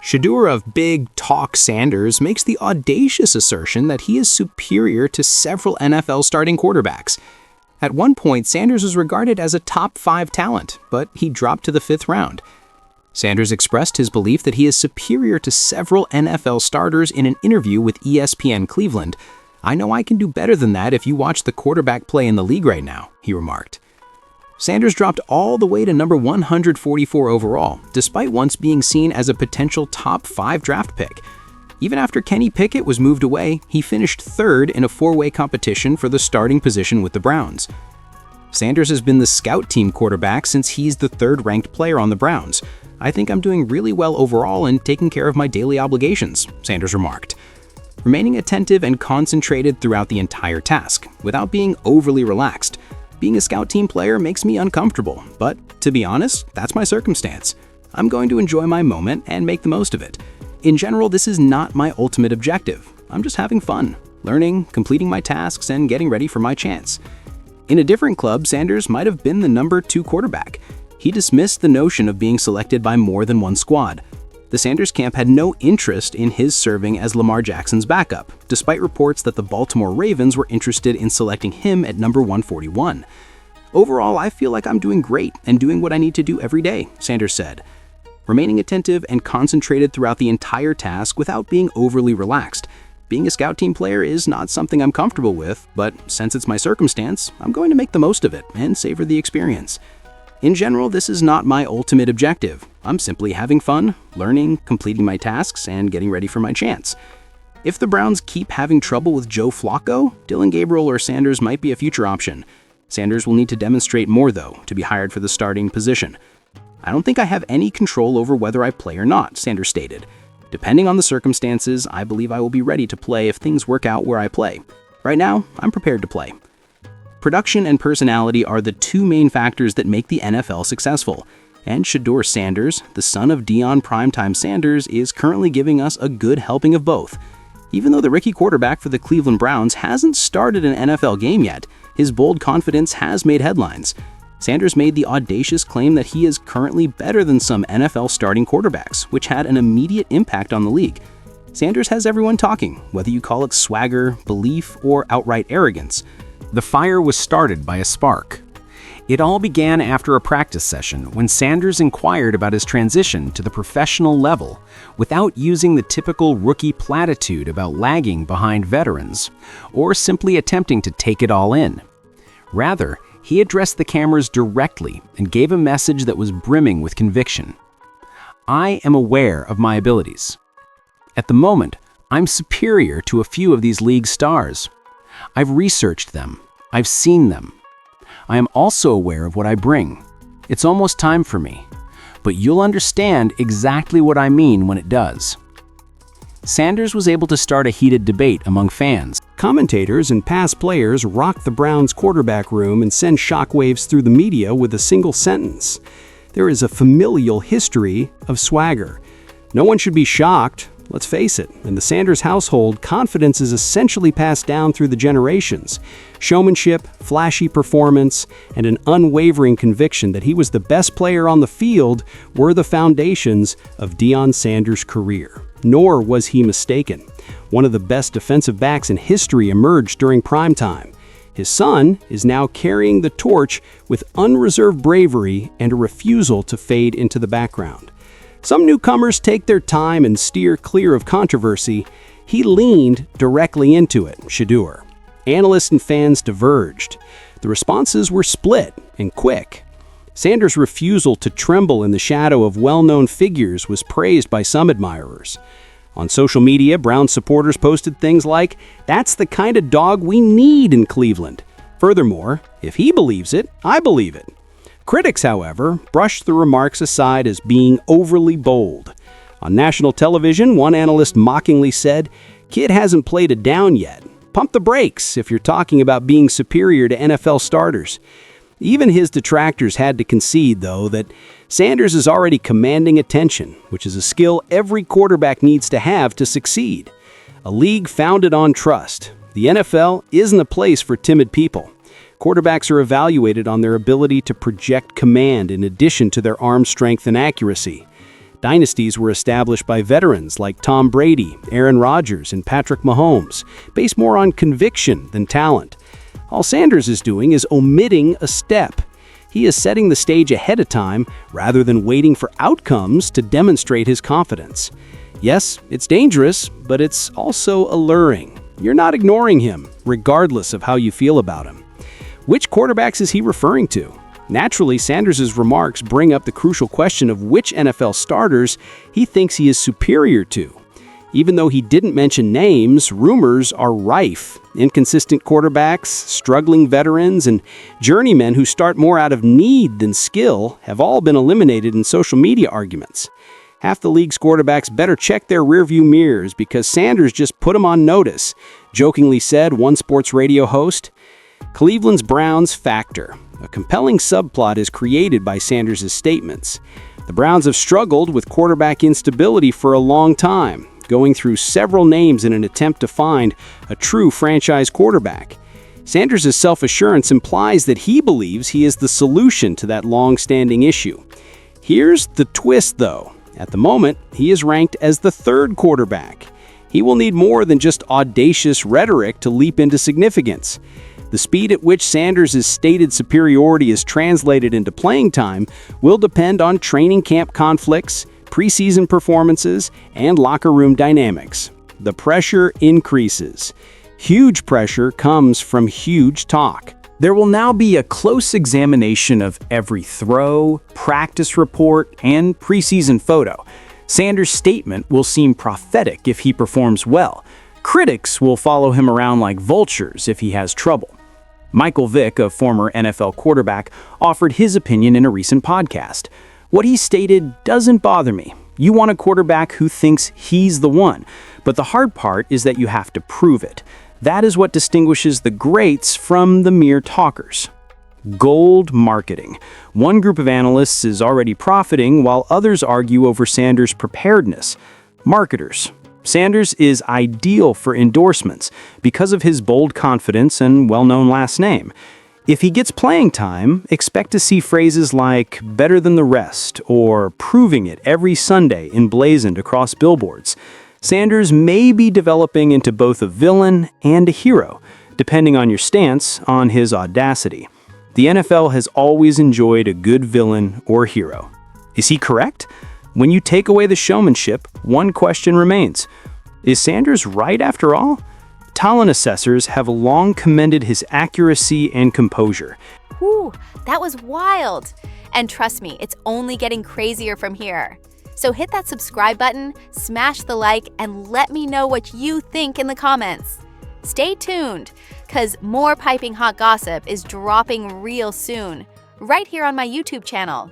Shedeur of Big Talk Sanders makes the audacious assertion that he is superior to several NFL starting quarterbacks. At one point, Sanders was regarded as a top 5 talent, but he dropped to the 5th round. Sanders expressed his belief that he is superior to several NFL starters in an interview with ESPN Cleveland. "I know I can do better than that if you watch the quarterback play in the league right now," he remarked. Sanders dropped all the way to number 144 overall, despite once being seen as a potential top 5 draft pick. Even after Kenny Pickett was moved away, he finished 3rd in a 4-way competition for the starting position with the Browns. Sanders has been the scout team quarterback since he's the 3rd-ranked player on the Browns. "I think I'm doing really well overall and taking care of my daily obligations," Sanders remarked. Remaining attentive and concentrated throughout the entire task, without being overly relaxed. "Being a scout team player makes me uncomfortable, but to be honest, that's my circumstance. I'm going to enjoy my moment and make the most of it. In general, this is not my ultimate objective. I'm just having fun, learning, completing my tasks, and getting ready for my chance." In a different club, Sanders might have been the number 2 quarterback. He dismissed the notion of being selected by more than one squad. The Sanders camp had no interest in his serving as Lamar Jackson's backup, despite reports that the Baltimore Ravens were interested in selecting him at number 141. "Overall, I feel like I'm doing great and doing what I need to do every day," Sanders said. Remaining attentive and concentrated throughout the entire task without being overly relaxed. "Being a scout team player is not something I'm comfortable with, but since it's my circumstance, I'm going to make the most of it and savor the experience. In general, this is not my ultimate objective. I'm simply having fun, learning, completing my tasks, and getting ready for my chance." If the Browns keep having trouble with Joe Flacco, Dylan Gabriel or Sanders might be a future option. Sanders will need to demonstrate more, though, to be hired for the starting position. "I don't think I have any control over whether I play or not," Sanders stated. "Depending on the circumstances, I believe I will be ready to play if things work out where I play. Right now, I'm prepared to play." Production and personality are the 2 main factors that make the NFL successful, and Shedeur Sanders, the son of Deion Primetime Sanders, is currently giving us a good helping of both. Even though the rookie quarterback for the Cleveland Browns hasn't started an NFL game yet, his bold confidence has made headlines. Sanders made the audacious claim that he is currently better than some NFL starting quarterbacks, which had an immediate impact on the league. Sanders has everyone talking, whether you call it swagger, belief, or outright arrogance. The fire was started by a spark. It all began after a practice session when Sanders inquired about his transition to the professional level without using the typical rookie platitude about lagging behind veterans or simply attempting to take it all in. Rather, he addressed the cameras directly and gave a message that was brimming with conviction. "I am aware of my abilities. At the moment, I'm superior to a few of these league stars. I've researched them. I've seen them. I am also aware of what I bring. It's almost time for me, but you'll understand exactly what I mean when it does." Sanders was able to start a heated debate among fans. Commentators and past players rock the Browns' quarterback room and send shockwaves through the media with a single sentence. There is a familial history of swagger. No one should be shocked. Let's face it, in the Sanders household, confidence is essentially passed down through the generations. Showmanship, flashy performance, and an unwavering conviction that he was the best player on the field were the foundations of Deion Sanders' career. Nor was he mistaken. One of the best defensive backs in history emerged during prime time. His son is now carrying the torch with unreserved bravery and a refusal to fade into the background. Some newcomers take their time and steer clear of controversy. He leaned directly into it, Shedeur. Analysts and fans diverged. The responses were split and quick. Sanders' refusal to tremble in the shadow of well-known figures was praised by some admirers. On social media, Browns supporters posted things like, "That's the kind of dog we need in Cleveland." Furthermore, "If he believes it, I believe it." Critics, however, brushed the remarks aside as being overly bold. On national television, one analyst mockingly said, "Kid hasn't played it down yet. Pump the brakes if you're talking about being superior to NFL starters." Even his detractors had to concede, though, that Sanders is already commanding attention, which is a skill every quarterback needs to have to succeed. A league founded on trust. The NFL isn't a place for timid people. Quarterbacks are evaluated on their ability to project command in addition to their arm strength and accuracy. Dynasties were established by veterans like Tom Brady, Aaron Rodgers, and Patrick Mahomes, based more on conviction than talent. All Sanders is doing is omitting a step. He is setting the stage ahead of time rather than waiting for outcomes to demonstrate his confidence. Yes, it's dangerous, but it's also alluring. You're not ignoring him, regardless of how you feel about him. Which quarterbacks is he referring to? Naturally, Sanders' remarks bring up the crucial question of which NFL starters he thinks he is superior to. Even though he didn't mention names, rumors are rife. Inconsistent quarterbacks, struggling veterans, and journeymen who start more out of need than skill have all been eliminated in social media arguments. Half the league's quarterbacks better check their rearview mirrors because Sanders just put them on notice, jokingly said one sports radio host. Cleveland's Browns factor. A compelling subplot is created by Sanders' statements. The Browns have struggled with quarterback instability for a long time, going through several names in an attempt to find a true franchise quarterback. Sanders' self-assurance implies that he believes he is the solution to that long-standing issue. Here's the twist, though. At the moment, he is ranked as the third quarterback. He will need more than just audacious rhetoric to leap into significance. The speed at which Sanders' stated superiority is translated into playing time will depend on training camp conflicts, preseason performances, and locker room dynamics. The pressure increases. Huge pressure comes from huge talk. There will now be a close examination of every throw, practice report, and preseason photo. Sanders' statement will seem prophetic if he performs well. Critics will follow him around like vultures if he has trouble. Michael Vick, a former NFL quarterback, offered his opinion in a recent podcast. What he stated doesn't bother me. You want a quarterback who thinks he's the one, but the hard part is that you have to prove it. That is what distinguishes the greats from the mere talkers. Gold marketing. One group of analysts is already profiting while others argue over Sanders' preparedness. Marketers. Sanders is ideal for endorsements because of his bold confidence and well-known last name. If he gets playing time, expect to see phrases like better than the rest or proving it every Sunday emblazoned across billboards. Sanders may be developing into both a villain and a hero, depending on your stance on his audacity. The NFL has always enjoyed a good villain or hero. Is he correct? When you take away the showmanship, one question remains. Is Sanders right after all? Talent assessors have long commended his accuracy and composure. Whew, that was wild. And trust me, it's only getting crazier from here. So hit that subscribe button, smash the like, and let me know what you think in the comments. Stay tuned, because more piping hot gossip is dropping real soon, right here on my YouTube channel.